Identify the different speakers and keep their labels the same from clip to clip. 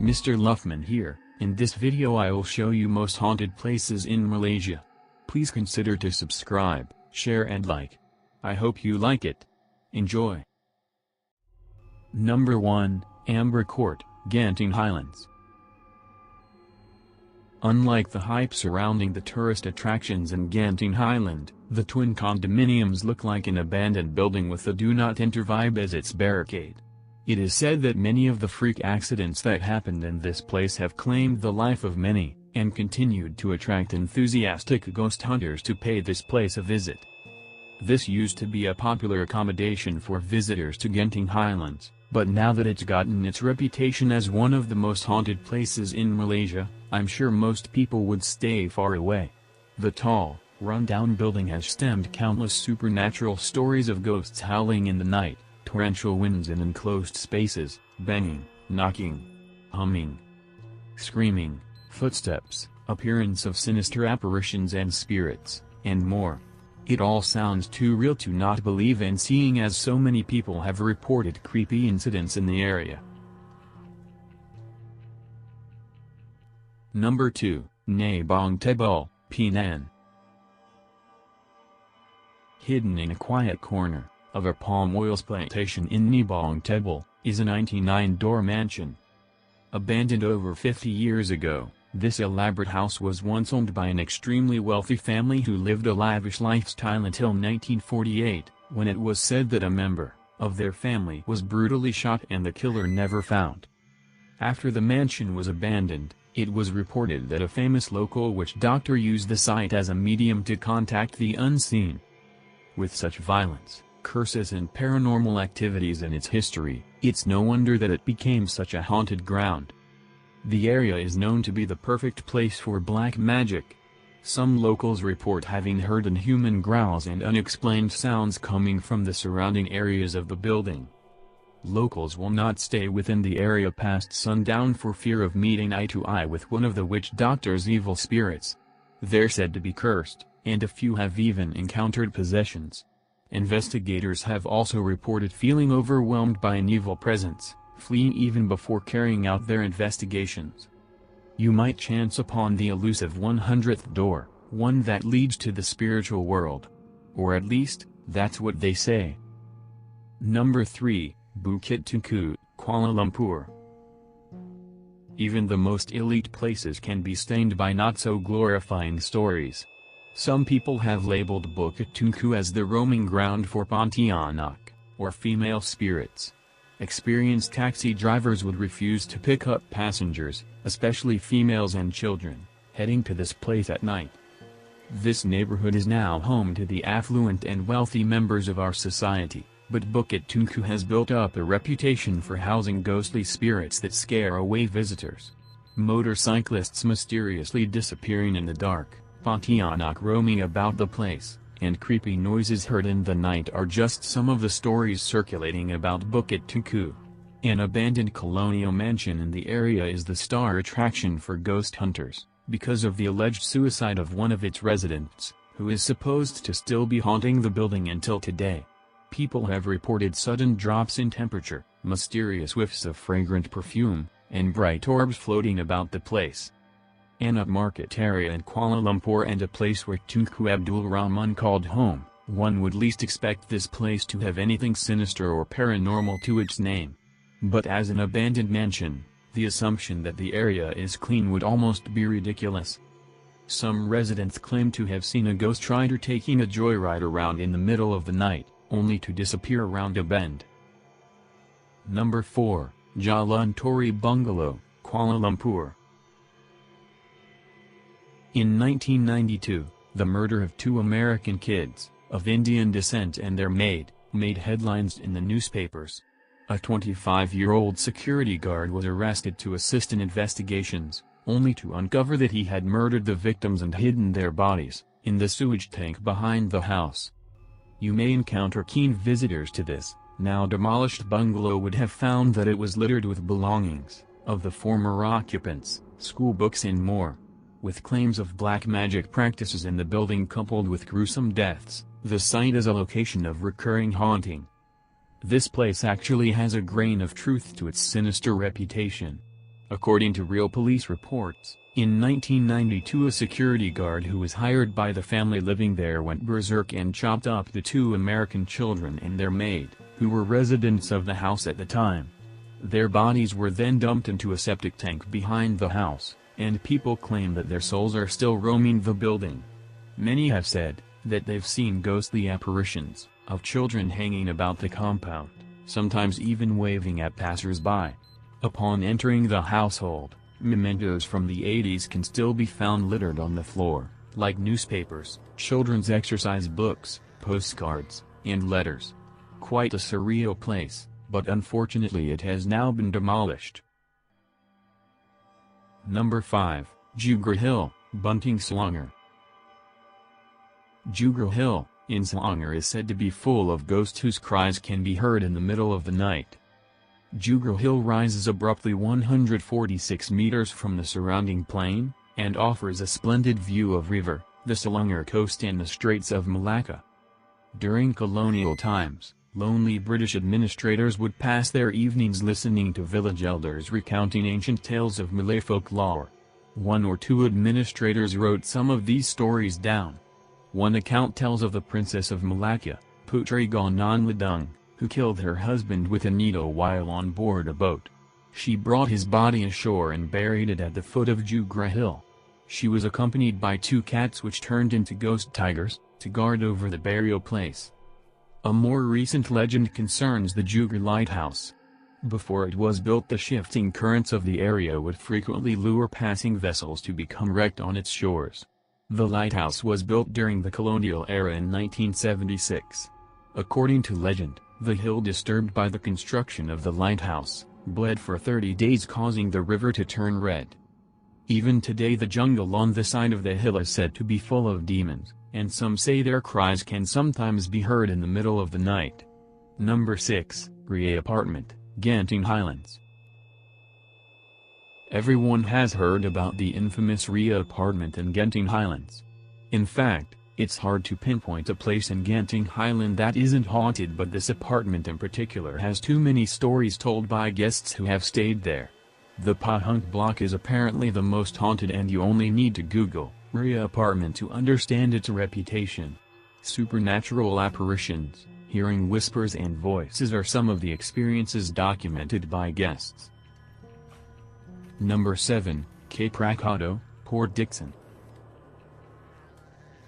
Speaker 1: Mr. Luffman here. In this video I will show you most haunted places in Malaysia. Please consider to subscribe, share and like. I hope you like it. Enjoy. Number 1, Amber Court, Genting Highlands. Unlike the hype surrounding the tourist attractions in Genting Highland, the twin condominiums look like an abandoned building with a do not enter vibe as its barricade. It is said that many of the freak accidents that happened in this place have claimed the life of many, and continued to attract enthusiastic ghost hunters to pay this place a visit. This used to be a popular accommodation for visitors to Genting Highlands, but now that it's gotten its reputation as one of the most haunted places in Malaysia, I'm sure most people would stay far away. The tall, run-down building has stemmed countless supernatural stories of ghosts howling in the night, torrential winds in enclosed spaces, banging, knocking, humming, screaming, footsteps, appearance of sinister apparitions and spirits, and more. It all sounds too real to not believe in, seeing as so many people have reported creepy incidents in the area. Number 2, Nabong Tebal, Penang. Hidden in a quiet corner of a palm oil plantation in Nabong Tebal, is a 99-door mansion. Abandoned over 50 years ago, this elaborate house was once owned by an extremely wealthy family who lived a lavish lifestyle until 1948, when it was said that a member of their family was brutally shot and the killer never found. After the mansion was abandoned, it was reported that a famous local witch doctor used the site as a medium to contact the unseen. With such violence, curses and paranormal activities in its history, it's no wonder that it became such a haunted ground. The area is known to be the perfect place for black magic. Some locals report having heard inhuman growls and unexplained sounds coming from the surrounding areas of the building. Locals will not stay within the area past sundown for fear of meeting eye to eye with one of the witch doctor's evil spirits. They're said to be cursed, and a few have even encountered possessions. Investigators have also reported feeling overwhelmed by an evil presence, fleeing even before carrying out their investigations. You might chance upon the elusive 100th door, one that leads to the spiritual world. Or at least, that's what they say. Number 3, Bukit Tunku, Kuala Lumpur. Even the most elite places can be stained by not-so-glorifying stories. Some people have labeled Bukit Tunku as the roaming ground for Pontianak, or female spirits. Experienced taxi drivers would refuse to pick up passengers, especially females and children, heading to this place at night. This neighborhood is now home to the affluent and wealthy members of our society, but Bukit Tunku has built up a reputation for housing ghostly spirits that scare away visitors. Motorcyclists mysteriously disappearing in the dark, Pontianak roaming about the place, and creepy noises heard in the night are just some of the stories circulating about Bukit Tunku. An abandoned colonial mansion in the area is the star attraction for ghost hunters, because of the alleged suicide of one of its residents, who is supposed to still be haunting the building until today. People have reported sudden drops in temperature, mysterious whiffs of fragrant perfume, and bright orbs floating about the place. An upmarket area in Kuala Lumpur and a place where Tunku Abdul Rahman called home, one would least expect this place to have anything sinister or paranormal to its name. But as an abandoned mansion, the assumption that the area is clean would almost be ridiculous. Some residents claim to have seen a ghost rider taking a joyride around in the middle of the night, only to disappear around a bend. Number 4, Jalan Tori Bungalow, Kuala Lumpur. In 1992, the murder of 2 American kids, of Indian descent and their maid, made headlines in the newspapers. A 25-year-old security guard was arrested to assist in investigations, only to uncover that he had murdered the victims and hidden their bodies in the sewage tank behind the house. You may encounter keen visitors to this, now demolished bungalow would have found that it was littered with belongings of the former occupants, school books and more. With claims of black magic practices in the building coupled with gruesome deaths, the site is a location of recurring haunting. This place actually has a grain of truth to its sinister reputation. According to real police reports, in 1992 a security guard who was hired by the family living there went berserk and chopped up the two American children and their maid, who were residents of the house at the time. Their bodies were then dumped into a septic tank behind the house, and people claim that their souls are still roaming the building. Many have said that they've seen ghostly apparitions of children hanging about the compound, sometimes even waving at passers-by. Upon entering the household, mementos from the 80s can still be found littered on the floor, like newspapers, children's exercise books, postcards, and letters. Quite a surreal place, but unfortunately it has now been demolished. Number 5, Jugra Hill, Bunting Selangor. Jugra Hill, in Selangor is said to be full of ghosts whose cries can be heard in the middle of the night. Jugra Hill rises abruptly 146 meters from the surrounding plain, and offers a splendid view of river, the Selangor coast and the Straits of Malacca. During colonial times, lonely British administrators would pass their evenings listening to village elders recounting ancient tales of Malay folklore. One or two administrators wrote some of these stories down. One account tells of the Princess of Malacca, Putri Ganon Ledung, who killed her husband with a needle while on board a boat. She brought his body ashore and buried it at the foot of Jugra Hill. She was accompanied by two cats which turned into ghost tigers, to guard over the burial place. A more recent legend concerns the Jugra Lighthouse. Before it was built, the shifting currents of the area would frequently lure passing vessels to become wrecked on its shores. The lighthouse was built during the colonial era in 1976. According to legend, the hill disturbed by the construction of the lighthouse, bled for 30 days causing the river to turn red. Even today the jungle on the side of the hill is said to be full of demons, and some say their cries can sometimes be heard in the middle of the night. Number 6, Ria Apartment, Genting Highlands. Everyone has heard about the infamous Ria Apartment in Genting Highlands. In fact, it's hard to pinpoint a place in Genting Highland that isn't haunted, but this apartment in particular has too many stories told by guests who have stayed there. The Pahunk block is apparently the most haunted, and you only need to Google Ria Apartment to understand its reputation. Supernatural apparitions, hearing whispers and voices are some of the experiences documented by guests. Number 7, Cape Rakado, Port Dickson.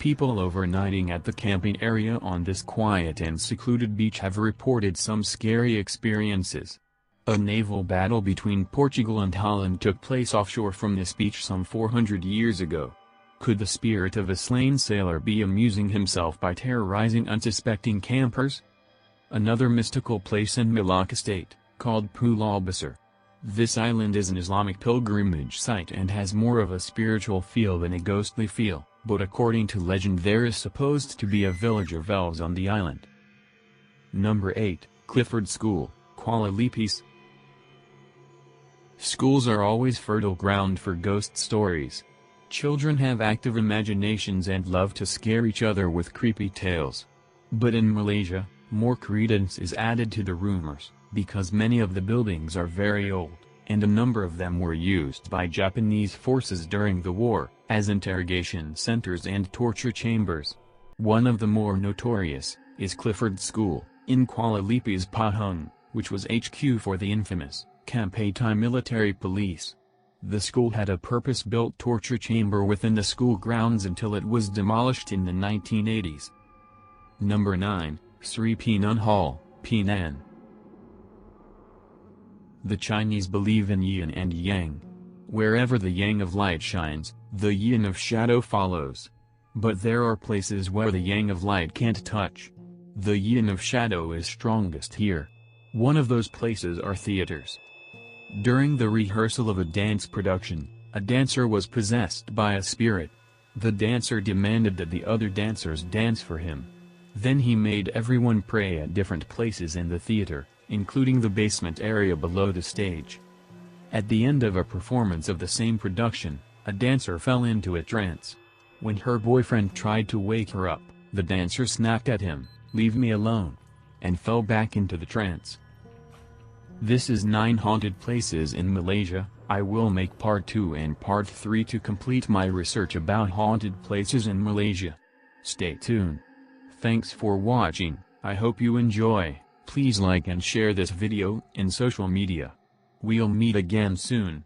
Speaker 1: People overnighting at the camping area on this quiet and secluded beach have reported some scary experiences. A naval battle between Portugal and Holland took place offshore from this beach some 400 years ago. Could the spirit of a slain sailor be amusing himself by terrorizing unsuspecting campers? Another mystical place in Malacca State, called Pulau Besar. This island is an Islamic pilgrimage site and has more of a spiritual feel than a ghostly feel, but according to legend there is supposed to be a village of elves on the island. Number 8, Clifford School, Kuala Lumpur. Schools are always fertile ground for ghost stories. Children have active imaginations and love to scare each other with creepy tales. But in Malaysia, more credence is added to the rumors, because many of the buildings are very old, and a number of them were used by Japanese forces during the war, as interrogation centers and torture chambers. One of the more notorious is Clifford School, in Kuala Lumpur's Pahang, which was HQ for the infamous Kampaitai military police. The school had a purpose-built torture chamber within the school grounds until it was demolished in the 1980s. Number 9, Sri Penang Hall, Penang. The Chinese believe in yin and yang. Wherever the yang of light shines, the yin of shadow follows. But there are places where the yang of light can't touch. The yin of shadow is strongest here. One of those places are theaters. During the rehearsal of a dance production, a dancer was possessed by a spirit. The dancer demanded that the other dancers dance for him. Then he made everyone pray at different places in the theater, including the basement area below the stage. At the end of a performance of the same production, a dancer fell into a trance. When her boyfriend tried to wake her up, the dancer snapped at him, "Leave me alone," and fell back into the trance. This is 9 haunted places in Malaysia. I will make part 2 and part 3 to complete my research about haunted places in Malaysia. Stay tuned. Thanks for watching. I hope you enjoy. Please like and share this video in social media. We'll meet again soon.